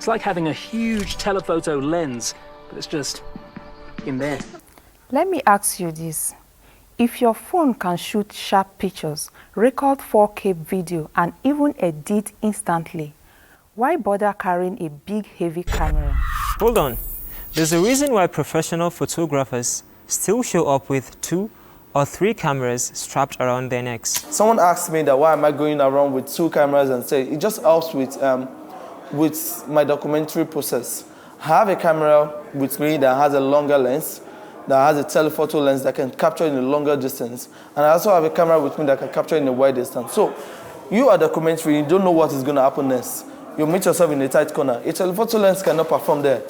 It's like having a huge telephoto lens, but it's just in there. Let me ask you this. If your phone can shoot sharp pictures, record 4K video, and even edit instantly, why bother carrying a big, heavy camera? Hold on. There's a reason why professional photographers still show up with 2 or 3 cameras strapped around their necks. Someone asked me that why am I going around with 2 cameras, and say it just helps with my documentary process. I have a camera with me that has a longer lens, that has a telephoto lens that can capture in a longer distance, and I also have a camera with me that can capture in a wide distance. So you are documentary, you don't know what is going to happen next. You meet yourself in a tight corner. A telephoto lens cannot perform there.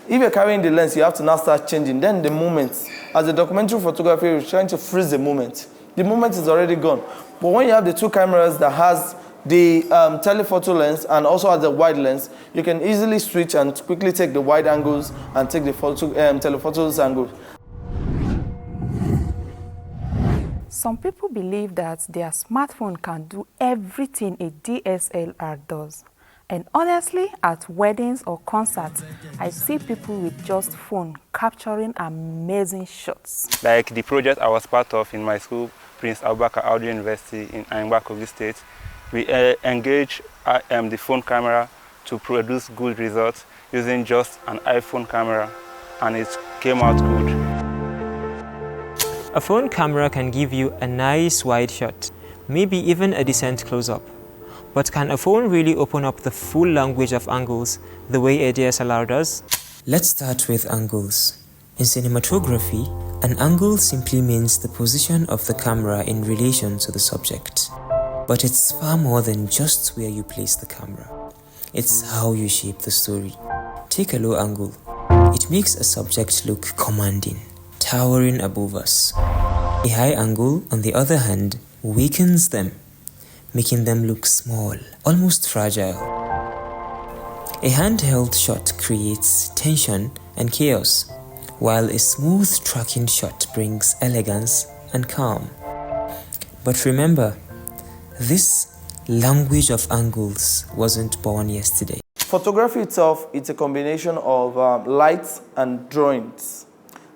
If you're carrying the lens, you have to now start changing. Then the moment, as a documentary photographer, you're trying to freeze the moment. The moment is already gone. But when you have the 2 cameras that has the telephoto lens and also has the wide lens, you can easily switch and quickly take the wide angles and take the telephoto's angles. Some people believe that their smartphone can do everything a DSLR does. And honestly, at weddings or concerts, I see people with just phone capturing amazing shots. Like the project I was part of in my school, Prince Abubakar Audio University in Ayimba, Kogi State, we engage the phone camera to produce good results using just an iPhone camera, and it came out good. A phone camera can give you a nice wide shot, maybe even a decent close-up. But can a phone really open up the full language of angles the way a DSLR does? Let's start with angles. In cinematography, an angle simply means the position of the camera in relation to the subject. But it's far more than just where you place the camera. It's how you shape the story. Take a low angle. It makes a subject look commanding, towering above us. A high angle, on the other hand, weakens them, making them look small, almost fragile. A handheld shot creates tension and chaos, while a smooth tracking shot brings elegance and calm. But remember, this language of angles wasn't born yesterday. Photography itself, it's a combination of light and drawings.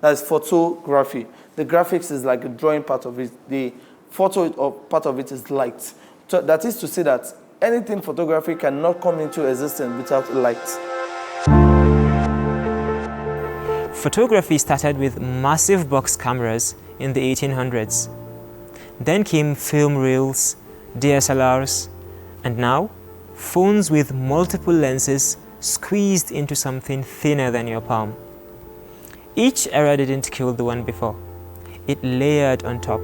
That's photography. The graphics is like a drawing part of it. The photo part of it is light. So that is to say that anything photography cannot come into existence without light. Photography started with massive box cameras in the 1800s. Then came film reels, DSLRs, and now phones with multiple lenses squeezed into something thinner than your palm. Each era didn't kill the one before. It layered on top.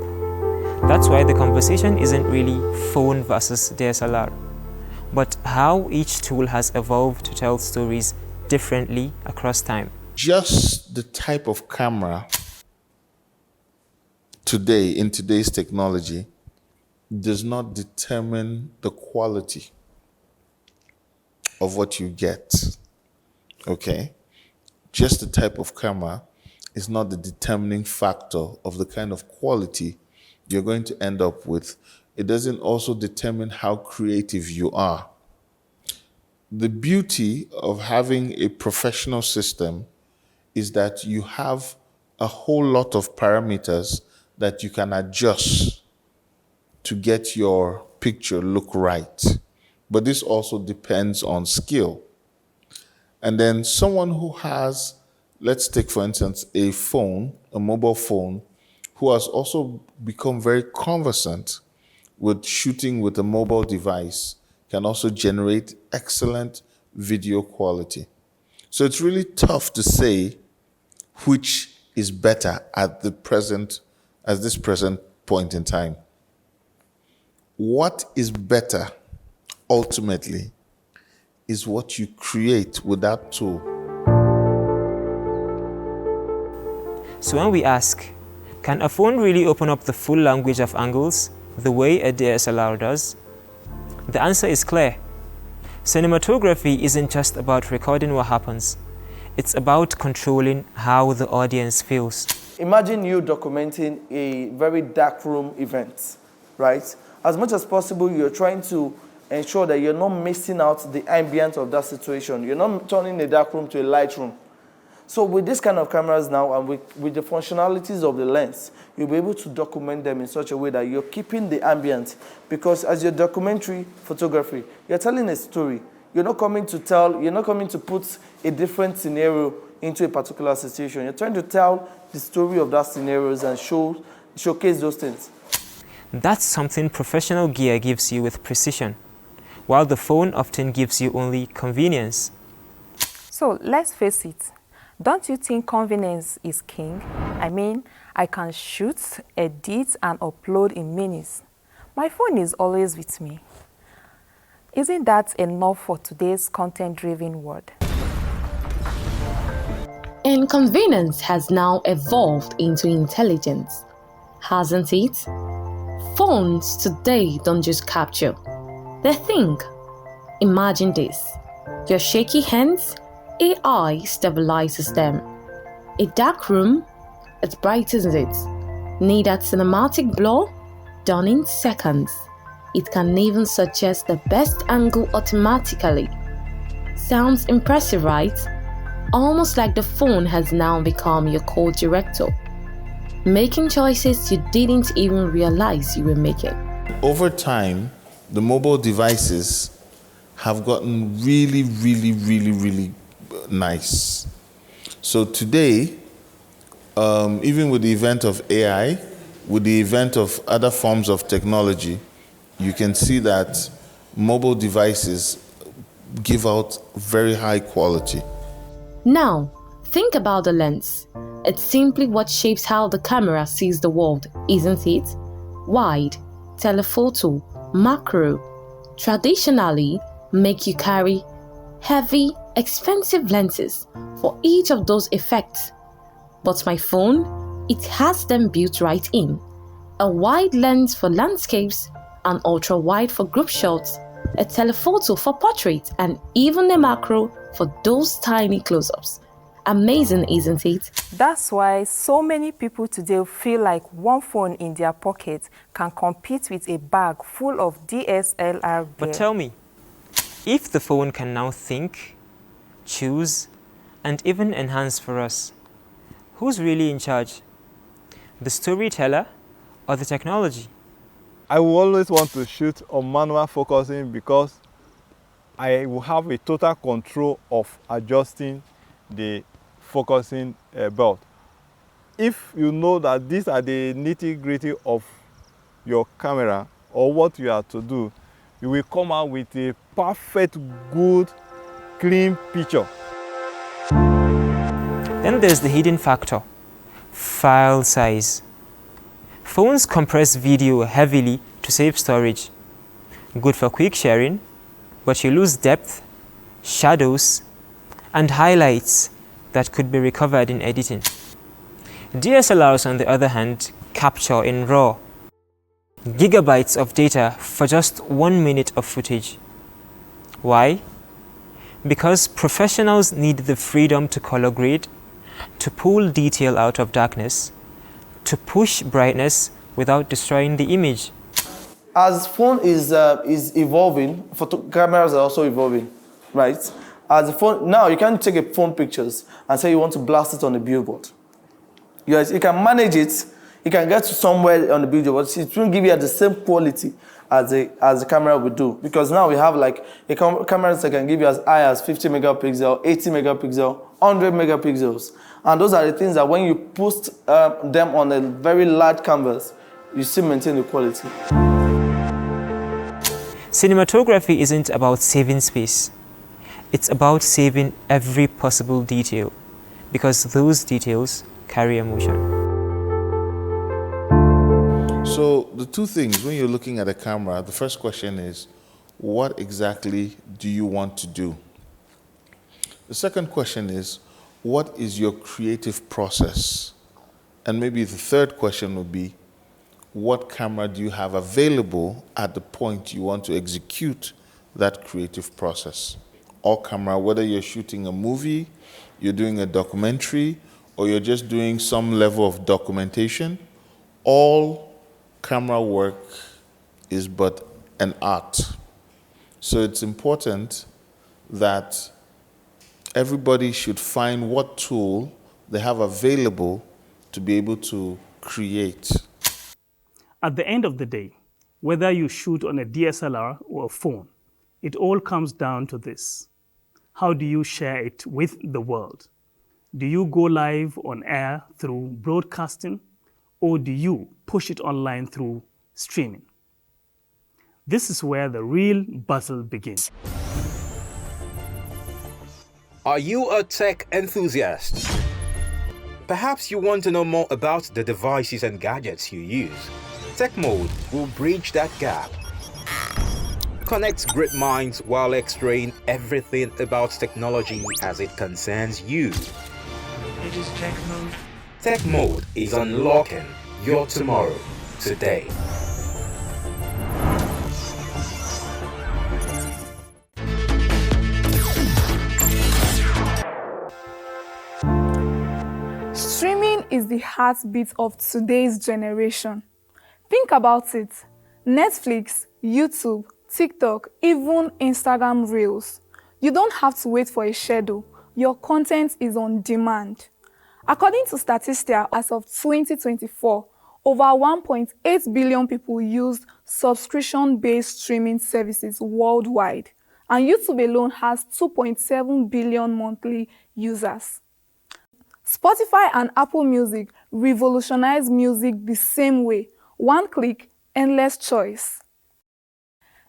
That's why the conversation isn't really phone versus DSLR, but how each tool has evolved to tell stories differently across time. Just the type of camera today, in today's technology, does not determine the quality of what you get, okay? Just the type of camera is not the determining factor of the kind of quality you're going to end up with. It doesn't also determine how creative you are. The beauty of having a professional system is that you have a whole lot of parameters that you can adjust to get your picture look right. But this also depends on skill. And then someone who has, let's take for instance, a phone, a mobile phone, who has also become very conversant with shooting with a mobile device, can also generate excellent video quality. So it's really tough to say which is better at this present point in time. What is better ultimately is what you create with that tool. So when we ask, can a phone really open up the full language of angles the way a DSLR does? The answer is clear. Cinematography isn't just about recording what happens. It's about controlling how the audience feels. Imagine you documenting a very dark room event, right? As much as possible, you're trying to ensure that you're not missing out the ambience of that situation. You're not turning a dark room to a light room. So with this kind of cameras now, and with the functionalities of the lens, you'll be able to document them in such a way that you're keeping the ambient. Because as your documentary photography, you're telling a story. You're not coming to put a different scenario into a particular situation. You're trying to tell the story of that scenarios and showcase those things. That's something professional gear gives you with precision, while the phone often gives you only convenience. So let's face it, don't you think convenience is king? I mean, I can shoot, edit, and upload in minutes. My phone is always with me. Isn't that enough for today's content-driven world? And convenience has now evolved into intelligence, hasn't it? Phones today don't just capture, they think. Imagine this: your shaky hands, AI stabilizes them. A dark room, it brightens it. Need a cinematic blur? Done in seconds. It can even suggest the best angle automatically. Sounds impressive, right? Almost like the phone has now become your co-director, making choices you didn't even realize you were making. Over time, the mobile devices have gotten really, really, really, really nice. So today, even with the event of AI, with the event of other forms of technology, you can see that mobile devices give out very high quality. Now, think about the lens. It's simply what shapes how the camera sees the world, isn't it? Wide, telephoto, macro, traditionally make you carry heavy, expensive lenses for each of those effects. But my phone, it has them built right in. A wide lens for landscapes, an ultra-wide for group shots, a telephoto for portraits, and even a macro for those tiny close-ups. Amazing, isn't it? That's why so many people today feel like one phone in their pocket can compete with a bag full of DSLR gear. But tell me, if the phone can now think, choose, and even enhance for us, who's really in charge? The storyteller or the technology? I will always want to shoot on manual focusing because I will have a total control of adjusting the focusing belt. If you know that these are the nitty-gritty of your camera or what you are to do, you will come out with a perfect, good, clean picture. Then there's the hidden factor, file size. Phones compress video heavily to save storage. Good for quick sharing, but you lose depth, shadows, and highlights that could be recovered in editing. DSLRs, on the other hand, capture in RAW gigabytes of data for just 1 minute of footage. Why? Because professionals need the freedom to color grade, to pull detail out of darkness, to push brightness without destroying the image. As phone is evolving, cameras are also evolving, right? As the phone, now you can take a phone pictures and say you want to blast it on a billboard. Yes, you can manage it. You can get to somewhere on the billboard, but it won't give you the same quality as the camera would do. Because now we have like cameras that can give you as high as 50 megapixel, 80 megapixel, 100 megapixels. And those are the things that when you post them on a very large canvas, you still maintain the quality. Cinematography isn't about saving space. It's about saving every possible detail, because those details carry emotion. So the two things, when you're looking at a camera, the first question is, what exactly do you want to do? The second question is, what is your creative process? And maybe the third question would be, what camera do you have available at the point you want to execute that creative process? Or camera, whether you're shooting a movie, you're doing a documentary, or you're just doing some level of documentation, all camera work is but an art. So it's important that everybody should find what tool they have available to be able to create. At the end of the day, whether you shoot on a DSLR or a phone, it all comes down to this. How do you share it with the world? Do you go live on air through broadcasting, or do you push it online through streaming? This is where the real battle begins. Are you a tech enthusiast? Perhaps you want to know more about the devices and gadgets you use. Tech Mode will bridge that gap. Connect great minds while exploring everything about technology as it concerns you. It is Tech Mode. Tech Mode is unlocking your tomorrow today. Streaming is the heartbeat of today's generation. Think about it. Netflix, YouTube, TikTok, even Instagram Reels. You don't have to wait for a schedule. Your content is on demand. According to Statista, as of 2024, over 1.8 billion people used subscription-based streaming services worldwide, and YouTube alone has 2.7 billion monthly users. Spotify and Apple Music revolutionize music the same way. One click, endless choice.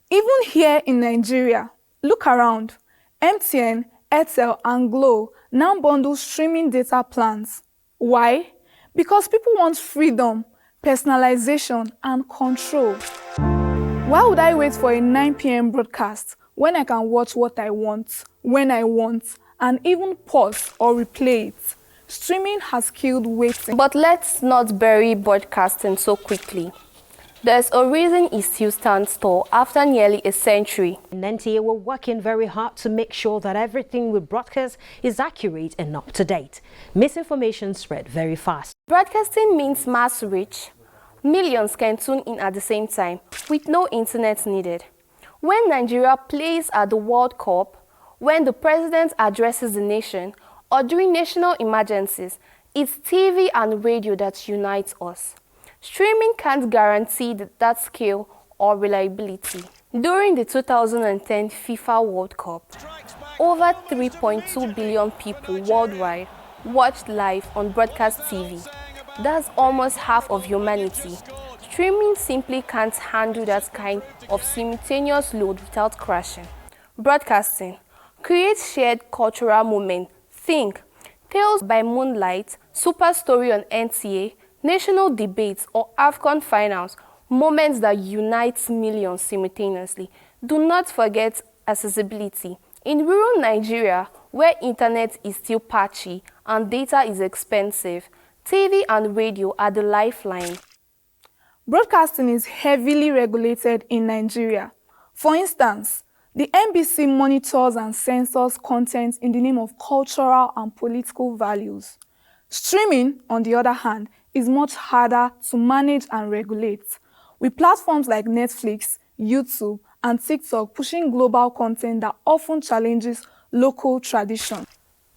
Even here in Nigeria, look around. MTN, Airtel, and Glo now bundle streaming data plans. Why? Because people want freedom, personalization, and control. Why would I wait for a 9 p.m. broadcast when I can watch what I want, when I want, and even pause or replay it? Streaming has killed waiting. But let's not bury broadcasting so quickly. There's a reason it still stands tall after nearly a century. In NTA, we're working very hard to make sure that everything we broadcast is accurate and up to date. Misinformation spread very fast. Broadcasting means mass reach. Millions can tune in at the same time with no internet needed. When Nigeria plays at the World Cup, when the president addresses the nation, or during national emergencies, it's TV and radio that unites us. Streaming can't guarantee that scale or reliability. During the 2010 FIFA World Cup, over 3.2 billion people worldwide watched live on broadcast TV. That's almost half of humanity. Streaming simply can't handle that kind of simultaneous load without crashing. Broadcasting creates shared cultural moments. Think Tales by Moonlight, Super Story on NTA, national debates, or AFCON finals, moments that unite millions simultaneously. Do not forget accessibility. In rural Nigeria, where internet is still patchy and data is expensive, TV and radio are the lifeline. Broadcasting is heavily regulated in Nigeria. For instance, the NBC monitors and censors content in the name of cultural and political values. Streaming, on the other hand, is much harder to manage and regulate, with platforms like Netflix, YouTube, and TikTok pushing global content that often challenges local tradition.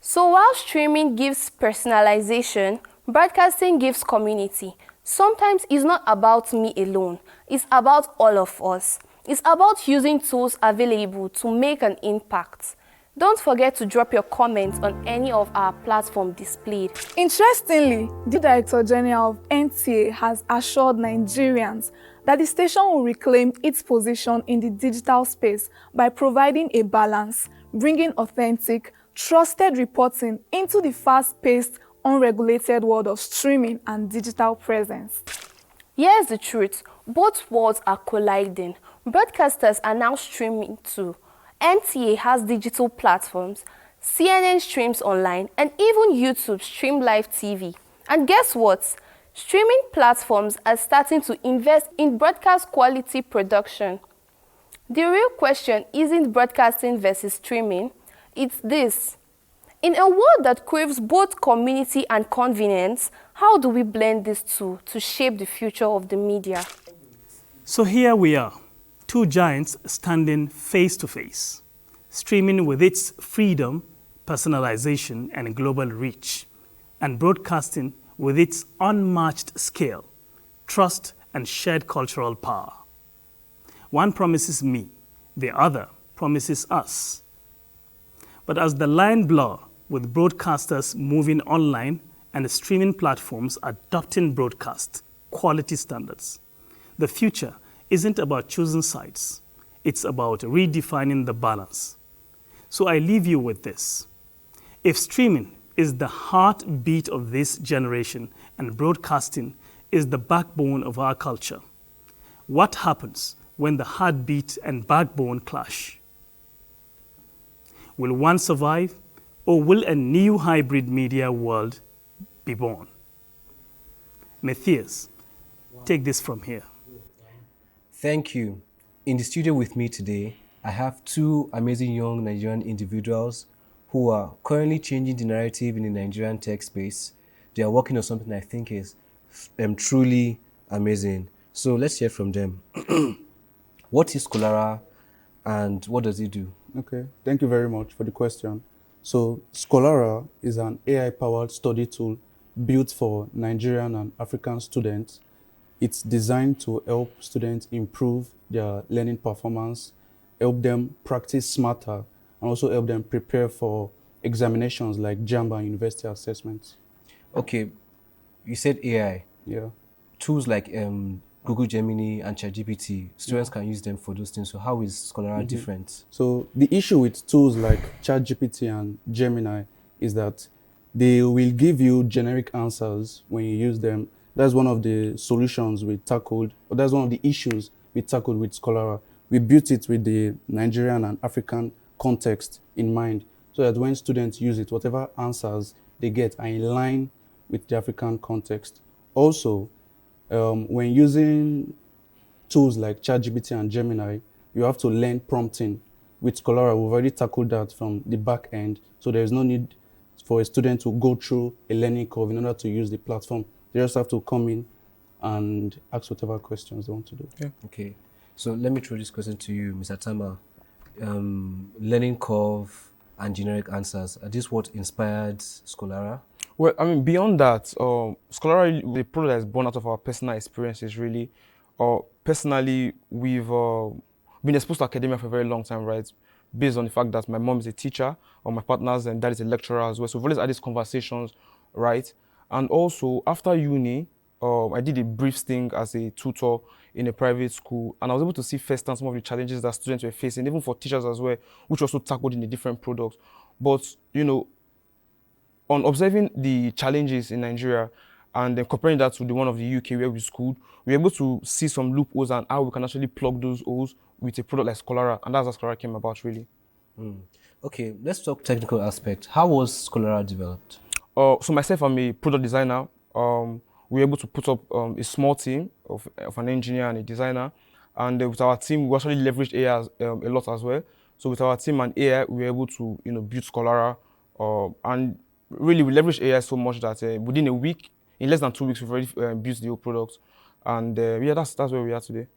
So while streaming gives personalization, broadcasting gives community. Sometimes it's not about me alone, it's about all of us. It's about using tools available to make an impact. Don't forget to drop your comments on any of our platforms displayed. Interestingly, the Director General of NTA has assured Nigerians that the station will reclaim its position in the digital space by providing a balance, bringing authentic, trusted reporting into the fast-paced, unregulated world of streaming and digital presence. Here's the truth. Both worlds are colliding. Broadcasters are now streaming too. NTA has digital platforms, CNN streams online, and even YouTube stream live TV. And guess what? Streaming platforms are starting to invest in broadcast quality production. The real question isn't broadcasting versus streaming, it's this. In a world that craves both community and convenience, how do we blend these two to shape the future of the media? So here we are. Two giants standing face to face, streaming with its freedom, personalization, and global reach, and broadcasting with its unmatched scale, trust, and shared cultural power. One promises me, the other promises us. But as the line blur with broadcasters moving online and streaming platforms adopting broadcast quality standards, the future isn't about choosing sides. It's about redefining the balance. So I leave you with this. If streaming is the heartbeat of this generation and broadcasting is the backbone of our culture, what happens when the heartbeat and backbone clash? Will one survive, or will a new hybrid media world be born? Matthias, take this from here. Thank you. In the studio with me today, I have two amazing young Nigerian individuals who are currently changing the narrative in the Nigerian tech space. They are working on something I think is truly amazing. So let's hear from them. What is Scholara and what does it do? Okay, thank you very much for the question. So Scholara is an AI-powered study tool built for Nigerian and African students. It's designed to help students improve their learning performance, help them practice smarter, and also help them prepare for examinations like JAMB and university assessments. Okay, you said AI. Yeah. Tools like Google Gemini and ChatGPT, students can use them for those things. So how is Scholara different? So the issue with tools like ChatGPT and Gemini is that they will give you generic answers when you use them. That's one of the solutions we tackled, or that's one of the issues we tackled with Scholara. We built it with the Nigerian and African context in mind, so that when students use it, whatever answers they get are in line with the African context. Also, when using tools like ChatGPT and Gemini, you have to learn prompting. With Scholara, we've already tackled that from the back end, so there's no need for a student to go through a learning curve in order to use the platform. They just have to come in and ask whatever questions they want to do. Yeah. Okay. So let me throw this question to you, Mr. Tama. Learning curve and generic answers, are this what inspired Scholara? Well, I mean, beyond that, Scholara, the product that's born out of our personal experiences, really. Personally, we've been exposed to academia for a very long time, right? Based on the fact that my mom is a teacher, or my partner's and dad is a lecturer as well. So we've always had these conversations, right? And also, after uni, I did a brief stint as a tutor in a private school, and I was able to see firsthand some of the challenges that students were facing, even for teachers as well, which also tackled in a different product. But, you know, on observing the challenges in Nigeria and then comparing that to the one of the UK where we schooled, we were able to see some loopholes and how we can actually plug those holes with a product like Scholara, and that's how Scholara came about, really. Okay, let's talk technical aspect. How was Scholara developed? So myself, I'm a product designer. We were able to put up a small team of an engineer and a designer, and with our team, we actually leveraged AI a lot as well. So with our team and AI, we were able to build Scholara, and really we leveraged AI so much that within a week, in less than 2 weeks, we've already built the whole product, and yeah, that's where we are today.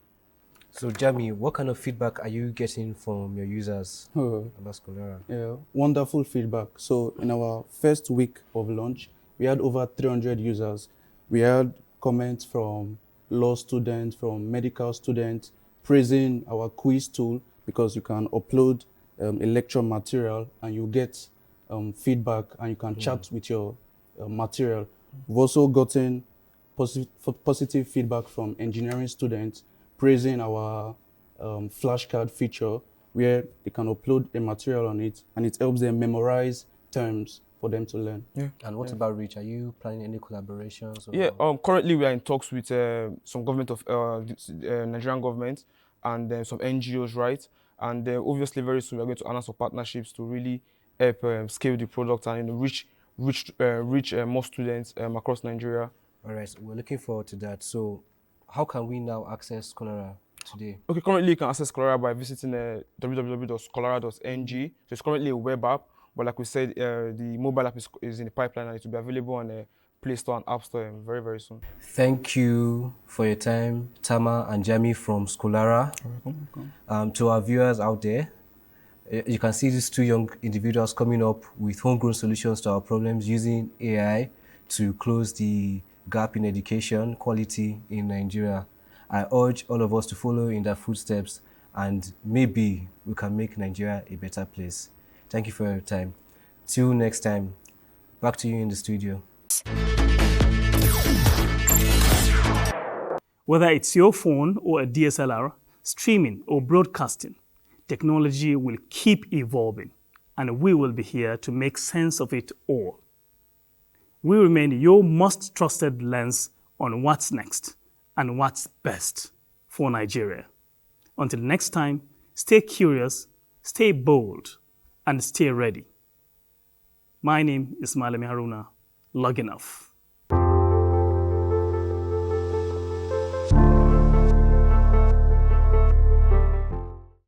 So Jami, what kind of feedback are you getting from your users about Scholara? Yeah, wonderful feedback. So in our first week of launch, we had over 300 users. We had comments from law students, from medical students, praising our quiz tool because you can upload a lecture material and you get feedback and you can chat with your material. We've also gotten positive feedback from engineering students praising our flashcard feature where they can upload a material on it and it helps them memorize terms for them to learn. Yeah. And what about Reach? Are you planning any collaborations? Or? Yeah, currently we are in talks with some government of Nigerian government and some NGOs, right? And obviously very soon we're going to announce some partnerships to really help scale the product and reach more students across Nigeria. All right, so we're looking forward to that. So how can we now access Scholara today? Okay, currently you can access Scholara by visiting www.scholara.ng. So it's currently a web app, but like we said, the mobile app is in the pipeline and it will be available on Play Store and App Store very, very soon. Thank you for your time, Tama and Jami from Scholara. To our viewers out there, you can see these two young individuals coming up with homegrown solutions to our problems using AI to close the gap in education quality in Nigeria. I urge all of us to follow in their footsteps, and maybe we can make Nigeria a better place. Thank you for your time. Till next time, back to you in the studio. Whether it's your phone or a DSLR, streaming or broadcasting, technology will keep evolving, and we will be here to make sense of it all. We remain your most trusted lens on what's next and what's best for Nigeria. Until next time, stay curious, stay bold, and stay ready. My name is Malami Haruna, logging off.